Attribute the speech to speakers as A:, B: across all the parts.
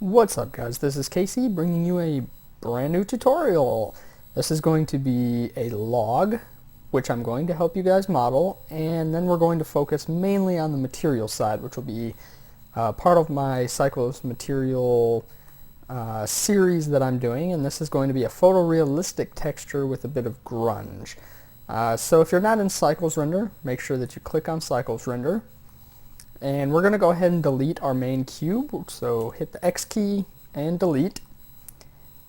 A: What's up guys, this is Casey bringing you a brand new tutorial. This is going to be a log which I'm going to help you guys model, and then we're going to focus mainly on the material side, which will be part of my Cycles material series that I'm doing, and this is going to be a photorealistic texture with a bit of grunge. So if you're not in Cycles Render, make sure that you click on Cycles Render. And we're going to go ahead and delete our main cube, so hit the X key and delete.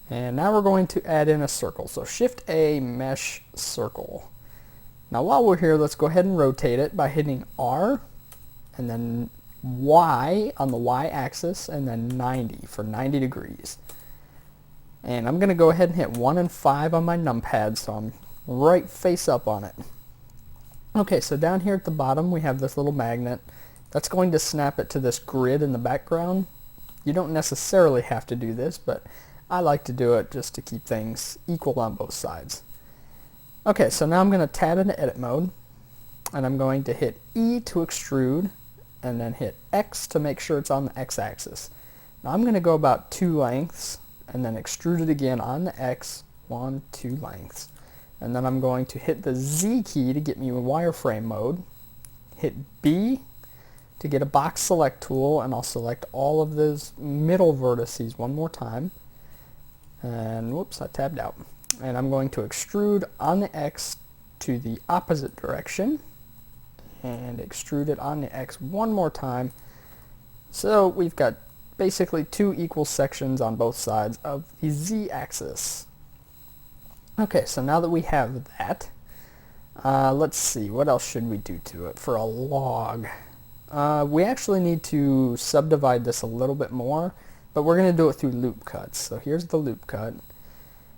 A: And now we're going to add in a circle, so Shift A, Mesh Circle. Now while we're here, let's go ahead and rotate it by hitting R, and then Y on the Y axis, and then 90 for 90 degrees. And I'm going to go ahead and hit 1 and 5 on my numpad, so I'm right face up on it. Okay, so down here at the bottom we have this little magnet. That's going to snap it to this grid in the background. You don't necessarily have to do this, but I like to do it just to keep things equal on both sides. Okay, so now I'm going to tab into edit mode, and I'm going to hit E to extrude, and then hit X to make sure it's on the X axis. Now I'm going to go about 2 lengths, and then extrude it again on the X, 1, 2 lengths. And then I'm going to hit the Z key to get me in wireframe mode, hit B to get a box select tool, and I'll select all of those middle vertices one more time. And whoops, I tabbed out. And I'm going to extrude on the X to the opposite direction, and extrude it on the X one more time. So we've got basically 2 equal sections on both sides of the Z axis. Okay, so now that we have that, let's see, what else should we do to it for a log? We actually need to subdivide this a little bit more, but we're going to do it through loop cuts. So here's the loop cut.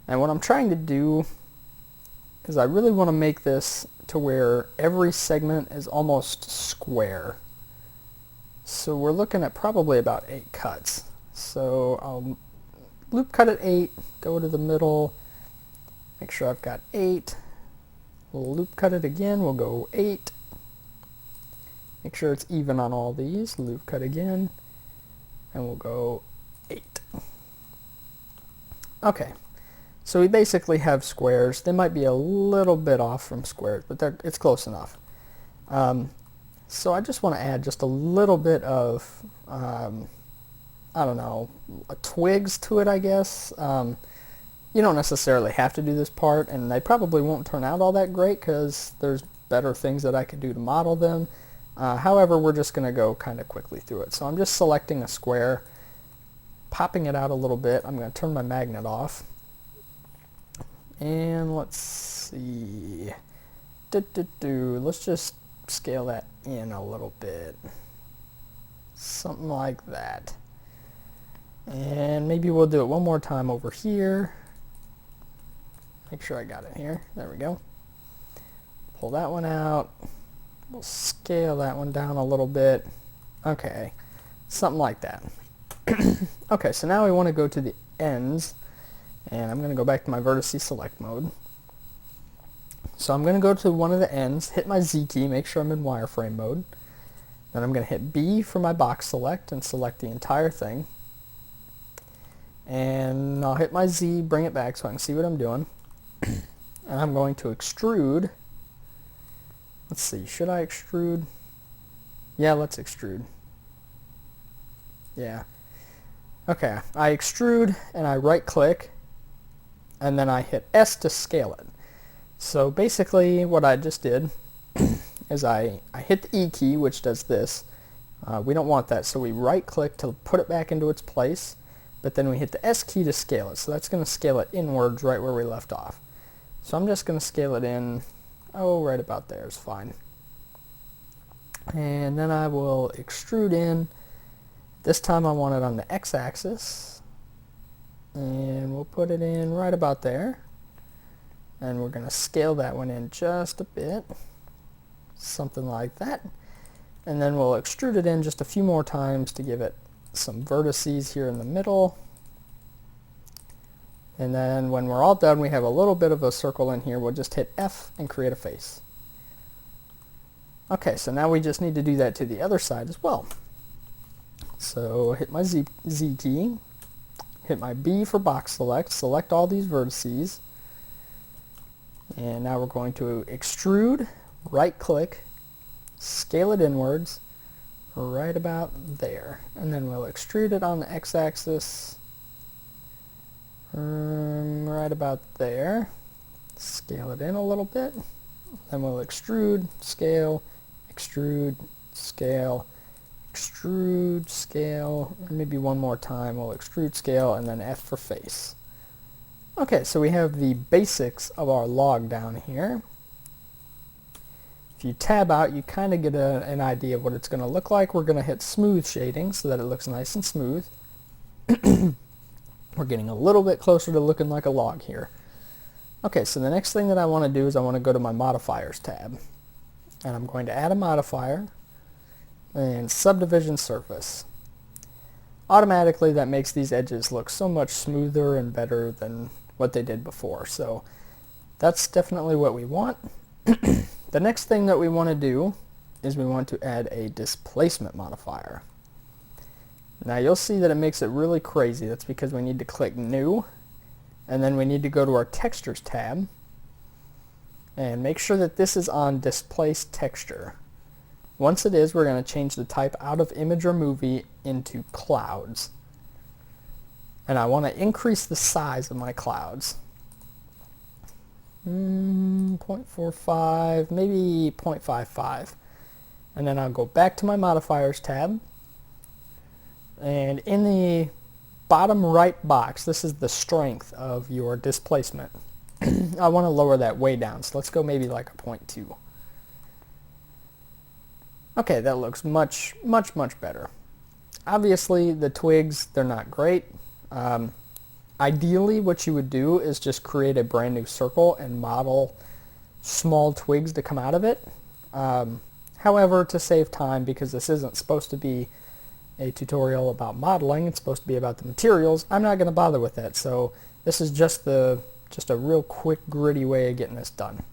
A: And what I'm trying to do is I really want to make this to where every segment is almost square. So we're looking at probably about 8 cuts. So I'll loop cut at 8, go to the middle, make sure I've got 8. We'll loop cut it again, we'll go 8. Make sure it's even on all these, loop cut again, and we'll go 8. Okay, so we basically have squares. They might be a little bit off from squares, but it's close enough. So I just want to add just a little bit of, I don't know, twigs to it, I guess. You don't necessarily have to do this part, and they probably won't turn out all that great because there's better things that I could do to model them. However, we're just going to go kind of quickly through it. So I'm just selecting a square, popping it out a little bit. I'm going to turn my magnet off. And let's see. Let's just scale that in a little bit. Something like that. And maybe we'll do it one more time over here. Make sure I got it here. There we go. Pull that one out. We'll scale that one down a little bit. Okay, something like that. Okay, so now we want to go to the ends, and I'm going to go back to my vertice select mode. So I'm going to go to one of the ends, hit my Z key, make sure I'm in wireframe mode. Then I'm going to hit B for my box select and select the entire thing. And I'll hit my Z, bring it back so I can see what I'm doing. And I'm going to extrude. Let's see, should I extrude? Yeah, let's extrude. Yeah. Okay, I extrude and I right click and then I hit S to scale it. So basically what I just did is I hit the E key, which does this. We don't want that, so we right click to put it back into its place, but then we hit the S key to scale it. So that's going to scale it inwards right where we left off. So I'm just going to scale it in. Oh, right about there is fine. And then I will extrude in. This time I want it on the x-axis. And we'll put it in right about there. And we're going to scale that one in just a bit. Something like that. And then we'll extrude it in just a few more times to give it some vertices here in the middle. And then when we're all done, we have a little bit of a circle in here. We'll just hit F and create a face. Okay, so now we just need to do that to the other side as well. So hit my Z key, hit my B for box select, select all these vertices, and now we're going to extrude, right click, scale it inwards, right about there, and then we'll extrude it on the x-axis, right about there, scale it in a little bit, then we'll extrude, scale, extrude, scale, extrude, scale, and maybe one more time we'll extrude, scale, and then F for face. Okay, so we have the basics of our log down here. If you tab out, you kind of get an idea of what it's going to look like. We're going to hit smooth shading so that it looks nice and smooth. We're getting a little bit closer to looking like a log here. Okay, so the next thing that I want to do is I want to go to my modifiers tab. And I'm going to add a modifier and subdivision surface. Automatically that makes these edges look so much smoother and better than what they did before. So that's definitely what we want. The next thing that we want to do is we want to add a displacement modifier. Now you'll see that it makes it really crazy. That's because we need to click new, and then we need to go to our textures tab and make sure that this is on displace texture. Once it is, we're going to change the type out of image or movie into clouds. And I want to increase the size of my clouds. 0.45, maybe 0.55. And then I'll go back to my modifiers tab. And in the bottom right box, this is the strength of your displacement. I want to lower that way down, so let's go maybe like a 0.2. Okay, that looks much better. Obviously, the twigs, they're not great. Ideally, what you would do is just create a brand new circle and model small twigs to come out of it. However, to save time, because this isn't supposed to be a tutorial about modeling, it's supposed to be about the materials, I'm not going to bother with that. So this is just a real quick, gritty way of getting this done.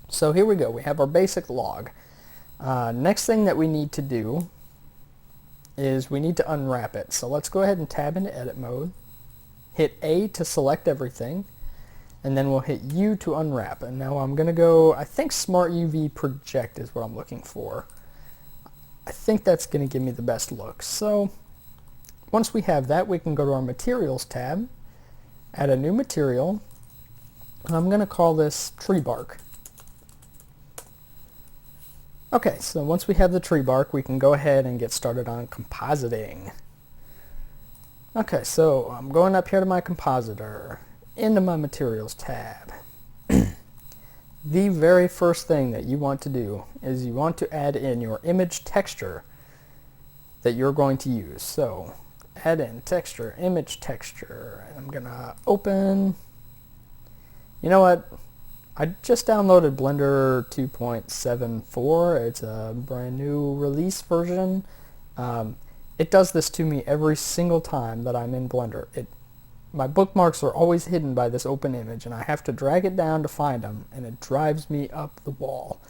A: So here we go. We have our basic log. Next thing that we need to do is we need to unwrap it. So let's go ahead and tab into edit mode, hit A to select everything, and then we'll hit U to unwrap. And now I'm going to go, I think Smart UV Project is what I'm looking for. I think that's going to give me the best look. So once we have that, we can go to our materials tab, add a new material, and I'm going to call this tree bark. Okay, so once we have the tree bark, we can go ahead and get started on compositing. Okay, so I'm going up here to my compositor, into my materials tab. The very first thing that you want to do is you want to add in your image texture that you're going to use. So add in texture, image texture, and I'm gonna open, you know what? I just downloaded Blender 2.74. It's a brand new release version. It does this to me every single time that I'm in Blender. My bookmarks are always hidden by this open image, and I have to drag it down to find them, and it drives me up the wall.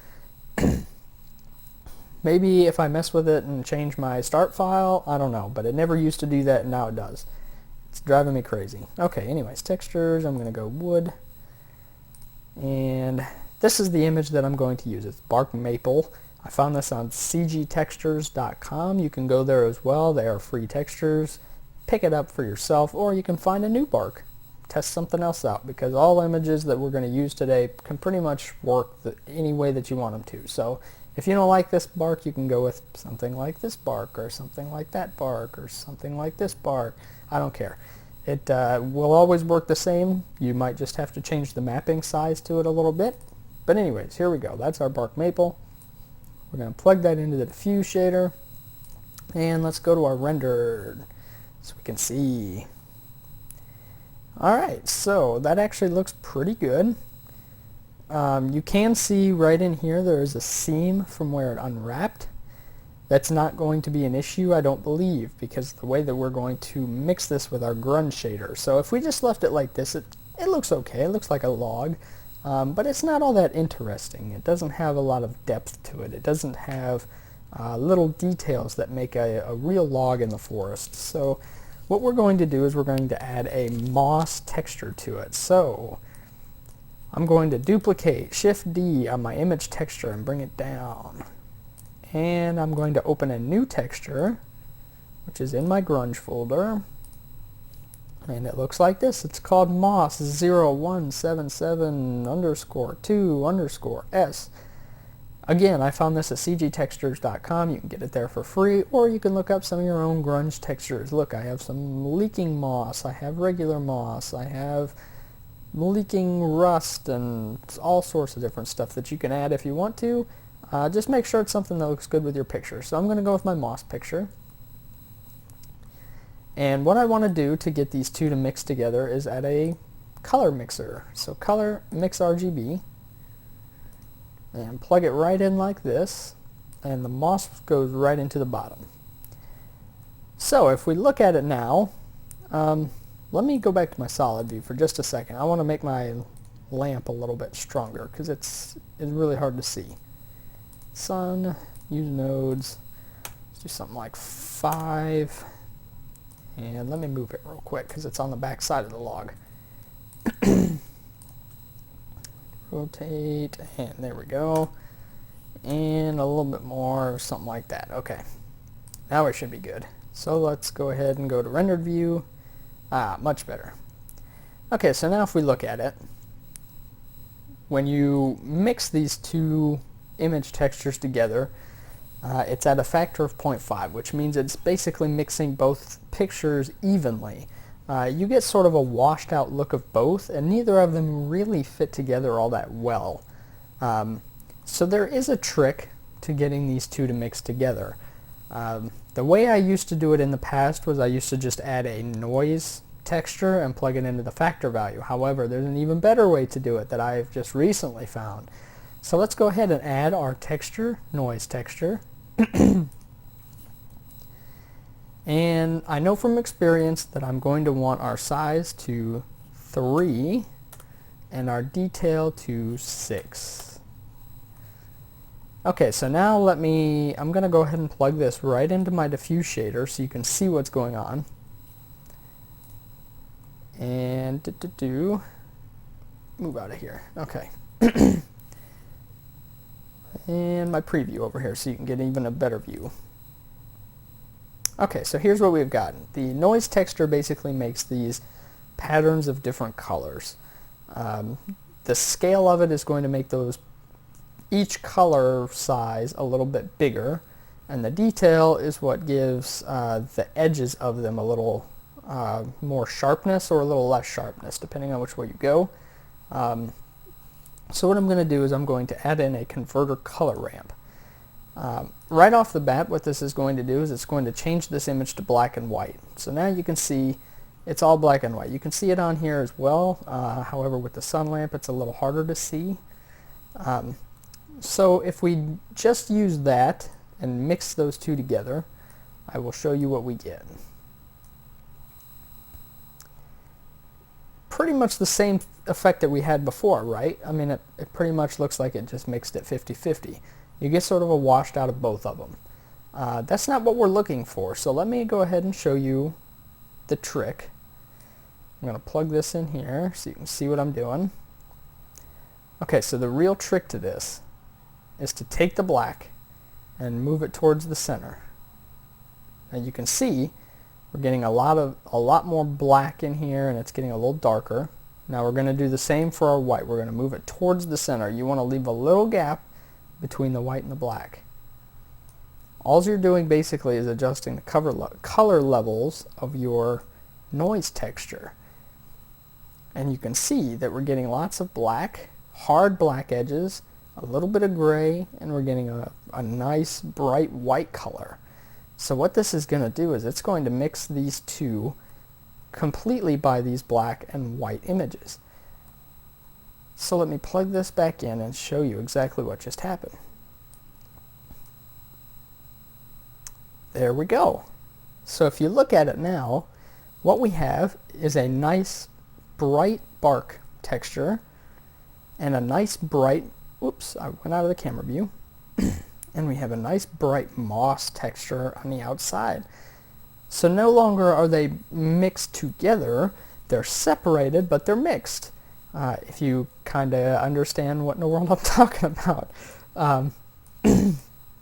A: Maybe if I mess with it and change my start file, I don't know, but it never used to do that, and now it does. It's driving me crazy. Okay, anyways, textures, I'm going to go wood. And this is the image that I'm going to use. It's bark maple. I found this on cgtextures.com. You can go there as well. They are free textures. Pick it up for yourself, or you can find a new bark. Test something else out, because all images that we're going to use today can pretty much work any way that you want them to. So if you don't like this bark, you can go with something like this bark, or something like that bark, or something like this bark. I don't care. It will always work the same. You might just have to change the mapping size to it a little bit. But anyways, here we go. That's our bark maple. We're going to plug that into the diffuse shader. And let's go to our rendered so we can see. Alright, so that actually looks pretty good. You can see right in here there is a seam from where it unwrapped. That's not going to be an issue, I don't believe, because the way that we're going to mix this with our grunge shader. So if we just left it like this, it looks okay. It looks like a log, but it's not all that interesting. It doesn't have a lot of depth to it. It doesn't have little details that make a real log in the forest. So what we're going to do is we're going to add a moss texture to it. So I'm going to duplicate, Shift D on my image texture and bring it down. And I'm going to open a new texture, which is in my grunge folder. And it looks like this. It's called moss 0177_2_S. Again, I found this at cgtextures.com. You can get it there for free, or you can look up some of your own grunge textures. Look, I have some leaking moss, I have regular moss, I have leaking rust, and all sorts of different stuff that you can add if you want to. Just make sure it's something that looks good with your picture. So I'm going to go with my moss picture. And what I want to do to get these two to mix together is add a color mixer. So color mix RGB, and plug it right in like this, and the moss goes right into the bottom. So if we look at it now, let me go back to my solid view for just a second. I want to make my lamp a little bit stronger because it's really hard to see. Sun, use nodes, let's do something like 5, and let me move it real quick because it's on the back side of the log. Rotate, and there we go, and a little bit more, something like that. Okay, now it should be good. So let's go ahead and go to rendered view. Much better. Okay, so now if we look at it, when you mix these two image textures together, it's at a factor of 0.5, which means it's basically mixing both pictures evenly. You get sort of a washed out look of both, and neither of them really fit together all that well. So there is a trick to getting these two to mix together. The way I used to do it in the past was I used to just add a noise texture and plug it into the factor value. However, there's an even better way to do it that I've just recently found. So let's go ahead and add our texture, noise texture. And I know from experience that I'm going to want our size to 3 and our detail to 6. Okay, so now I'm going to go ahead and plug this right into my diffuse shader so you can see what's going on. And move out of here. Okay. And my preview over here so you can get even a better view. Okay, so here's what we've got. The noise texture basically makes these patterns of different colors. The scale of it is going to make each color size a little bit bigger, and the detail is what gives the edges of them a little more sharpness or a little less sharpness, depending on which way you go. So what I'm going to do is I'm going to add in a converter color ramp. Right off the bat, what this is going to do is it's going to change this image to black and white. So now you can see it's all black and white. You can see it on here as well. However, with the sun lamp, it's a little harder to see. So if we just use that and mix those two together, I will show you what we get. Pretty much the same effect that we had before, right? I mean, it pretty much looks like it just mixed it 50-50. You get sort of a washed out of both of them. That's not what we're looking for, so let me go ahead and show you the trick. I'm going to plug this in here so you can see what I'm doing. Okay, so the real trick to this is to take the black and move it towards the center. Now you can see we're getting a lot more black in here, and it's getting a little darker. Now we're going to do the same for our white. We're going to move it towards the center. You want to leave a little gap between the white and the black. All you're doing basically is adjusting the color levels of your noise texture. And you can see that we're getting lots of black, hard black edges, a little bit of gray, and we're getting a nice bright white color. So what this is going to do is it's going to mix these two completely by these black and white images. So let me plug this back in and show you exactly what just happened. There we go. So if you look at it now, what we have is a nice bright bark texture and a nice bright, oops, I went out of the camera view, And we have a nice bright moss texture on the outside. So no longer are they mixed together, they're separated, but they're mixed. If you kind of understand what in the world I'm talking about.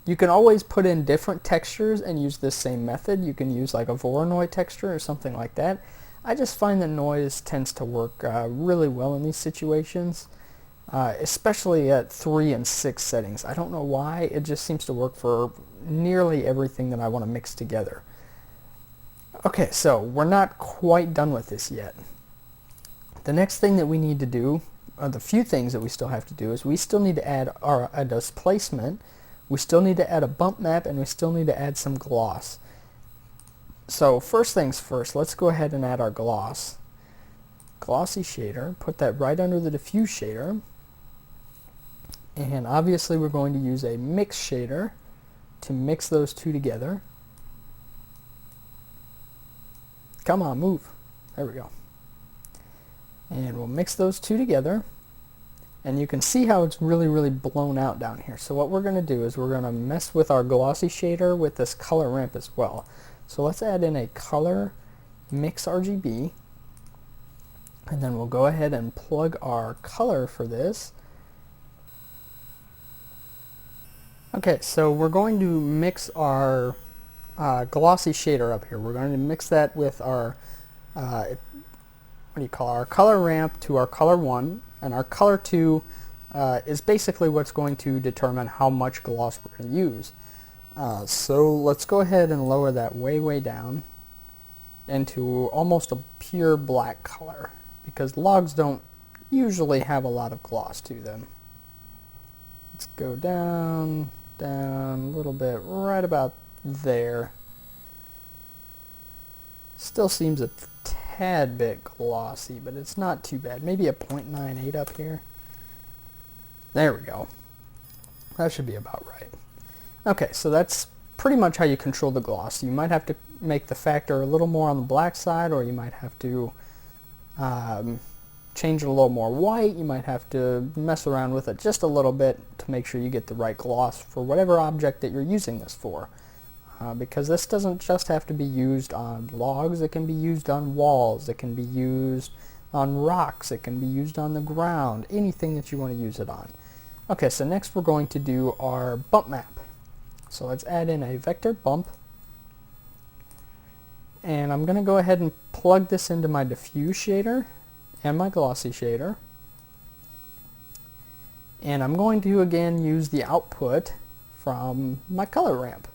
A: You can always put in different textures and use this same method. You can use like a Voronoi texture or something like that. I just find that noise tends to work really well in these situations, especially at 3 and 6 settings. I don't know why, it just seems to work for nearly everything that I want to mix together. Okay, so we're not quite done with this yet. The next thing that we need to do, or the few things that we still have to do, is we still need to add a displacement, we still need to add a bump map, and we still need to add some gloss. So first things first, let's go ahead and add our gloss. Glossy shader, put that right under the diffuse shader. And obviously we're going to use a mix shader to mix those two together. Come on, move. There we go. And we'll mix those two together. And you can see how it's really blown out down here. So what we're going to do is we're going to mess with our glossy shader with this color ramp as well. So let's add in a color mix RGB. And then we'll go ahead and plug our color for this. Okay, so we're going to mix our glossy shader up here. We're going to mix that with our our color ramp to our color 1, and our color 2 is basically what's going to determine how much gloss we're going to use. So let's go ahead and lower that way down into almost a pure black color, because logs don't usually have a lot of gloss to them. Let's go down a little bit, right about there. Still seems a tad bit glossy, but it's not too bad. Maybe a 0.98 up here. There we go. That should be about right. Okay, so that's pretty much how you control the gloss. You might have to make the factor a little more on the black side, or you might have to change it a little more white. You might have to mess around with it just a little bit to make sure you get the right gloss for whatever object that you're using this for. Because this doesn't just have to be used on logs, it can be used on walls, it can be used on rocks, it can be used on the ground, anything that you want to use it on. Okay, so next we're going to do our bump map. So let's add in a vector bump. And I'm going to go ahead and plug this into my diffuse shader and my glossy shader. And I'm going to again use the output from my color ramp.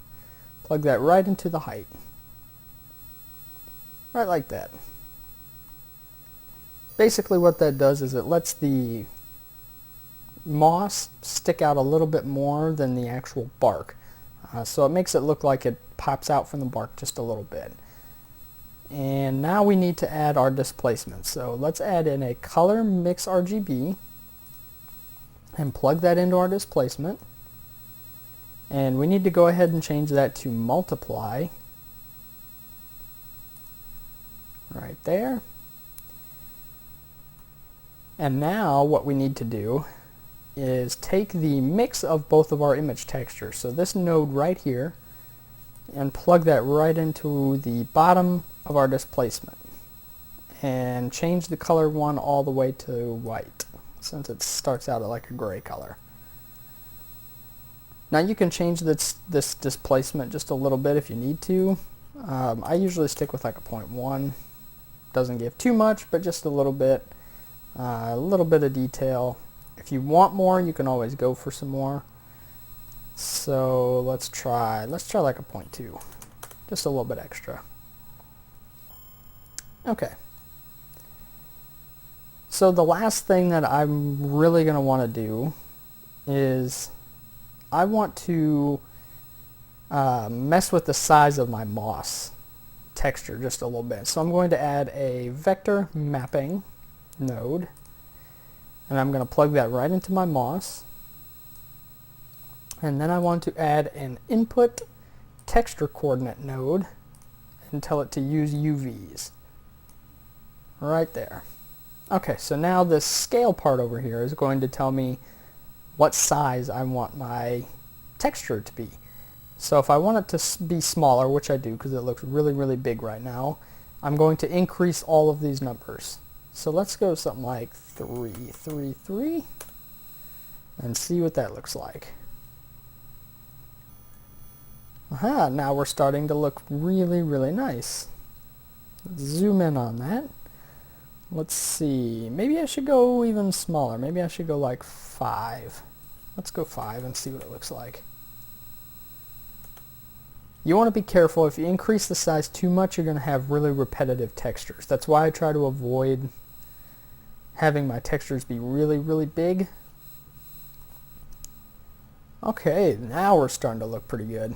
A: Plug that right into the height. Right like that. Basically what that does is it lets the moss stick out a little bit more than the actual bark. So it makes it look like it pops out from the bark just a little bit. And now we need to add our displacement. So let's add in a color mix RGB and plug that into our displacement. And we need to go ahead and change that to multiply. Right there. And now what we need to do is take the mix of both of our image textures, so this node right here, and plug that right into the bottom of our displacement. And change the color 1 all the way to white, since it starts out at like a gray color. Now you can change this displacement just a little bit if you need to. I usually stick with like a 0.1. Doesn't give too much, but just a little bit of detail. If you want more, you can always go for some more. So let's try like a 0.2, just a little bit extra. Okay. So the last thing that I'm really going to want to do is I want to mess with the size of my moss texture just a little bit. So I'm going to add a vector mapping node, and I'm going to plug that right into my moss. And then I want to add an input texture coordinate node and tell it to use UVs. Right there. Okay, so now this scale part over here is going to tell me what size I want my texture to be. So if I want it to be smaller, which I do because it looks really, really big right now, I'm going to increase all of these numbers. So let's go something like 3, 3, 3, and see what that looks like. Aha, now we're starting to look really, really nice. Let's zoom in on that. Let's see, maybe I should go even smaller. Maybe I should go like 5. Let's go 5 and see what it looks like. You want to be careful. If you increase the size too much, you're going to have really repetitive textures. That's why I try to avoid having my textures be really, really big. Okay, now we're starting to look pretty good.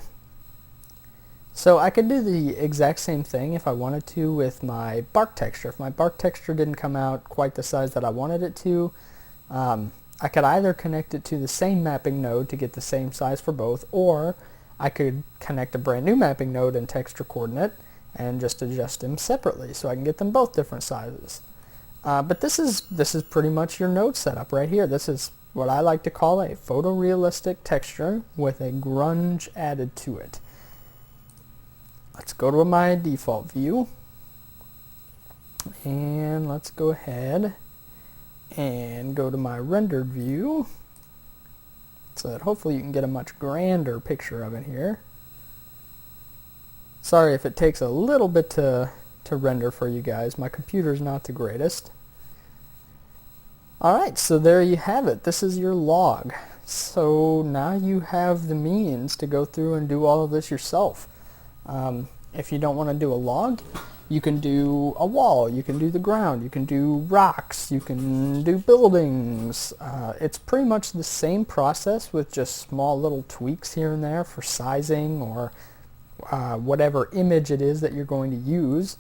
A: So I could do the exact same thing if I wanted to with my bark texture. If my bark texture didn't come out quite the size that I wanted it to, I could either connect it to the same mapping node to get the same size for both, or I could connect a brand new mapping node and texture coordinate and just adjust them separately so I can get them both different sizes. But this is pretty much your node setup right here. This is what I like to call a photorealistic texture with a grunge added to it. Let's go to my default view, and let's go ahead and go to my rendered view so that hopefully you can get a much grander picture of it here. Sorry if it takes a little bit to render for you guys. My computer's not the greatest. Alright, so there you have it. This is your log. So now you have the means to go through and do all of this yourself. If you don't want to do a log, you can do a wall, you can do the ground, you can do rocks, you can do buildings. It's pretty much the same process with just small little tweaks here and there for sizing or whatever image it is that you're going to use.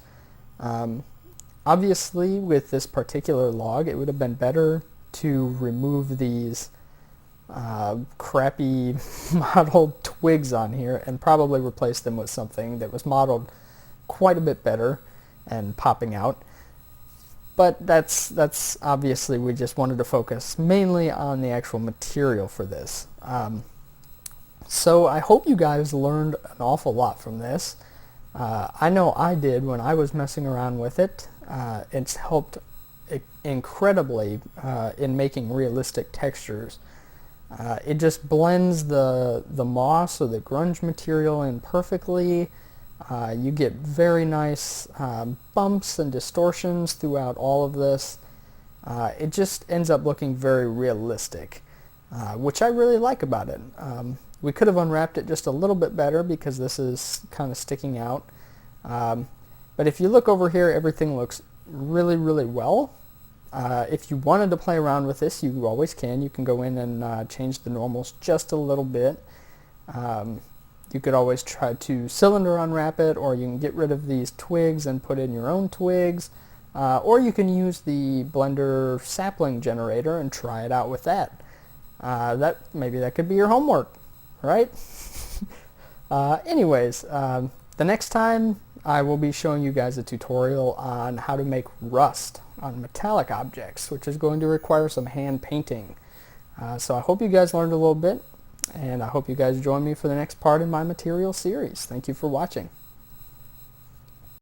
A: Obviously, with this particular log, it would have been better to remove these crappy modeled twigs on here and probably replace them with something that was modeled quite a bit better and popping out. But that's obviously, we just wanted to focus mainly on the actual material for this. So I hope you guys learned an awful lot from this. I know I did when I was messing around with it. It's helped incredibly in making realistic textures. It just blends the moss or the grunge material in perfectly. You get very nice bumps and distortions throughout all of this. It just ends up looking very realistic, which I really like about it. We could have unwrapped it just a little bit better because this is kind of sticking out. But if you look over here, everything looks really, really well. If you wanted to play around with this, you always can. You can go in and change the normals just a little bit. You could always try to cylinder unwrap it, or you can get rid of these twigs and put in your own twigs. Or you can use the Blender sapling generator and try it out with that. Maybe that could be your homework, right? Anyways, the next time I will be showing you guys a tutorial on how to make rust on metallic objects, which is going to require some hand painting. So I hope you guys learned a little bit, and I hope you guys join me for the next part in my material series. Thank you for watching.